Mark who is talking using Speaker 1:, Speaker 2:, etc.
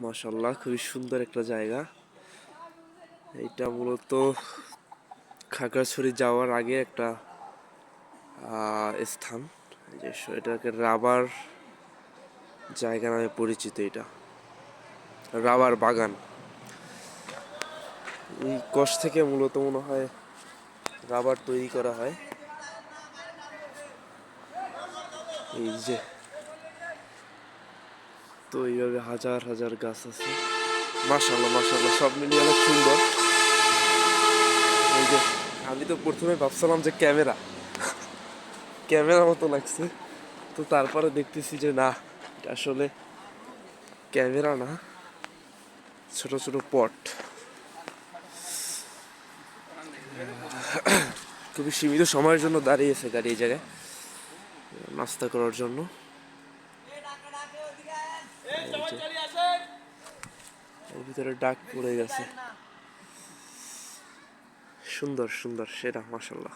Speaker 1: মাশাআল্লাহ, খুবই সুন্দর একটা জায়গা। এইটা মূলত খাগড়াছড়ি যাওয়ার আগে একটা স্থান। যে এটাকে রাবার জায়গা নামে পরিচিত। এটা রাবার বাগান। এই কষ থেকে মূলত মনে হয় রাবার তৈরি করা হয়। এই যে, তো এইভাবে হাজার হাজার গাছ আছে। মাশাআল্লাহ মাশাআল্লাহ, সব মিলিয়ে অনেক সুন্দর। এই যে, আমি তো প্রথমে ভাবছিলাম যে ক্যামেরা মতো লাগছে, তো তারপরে দেখতেছি যে না, এটা আসলে ক্যামেরা না, ছোট ছোট পট। খুবই সীমিত সময়ের জন্য দাঁড়িয়েছে গাড়ি এই জায়গায় নাস্তা করার জন্য। এর ভিতরে ডাক পড়ে গেছে। সুন্দর সুন্দর, সেরা, মাশাআল্লাহ।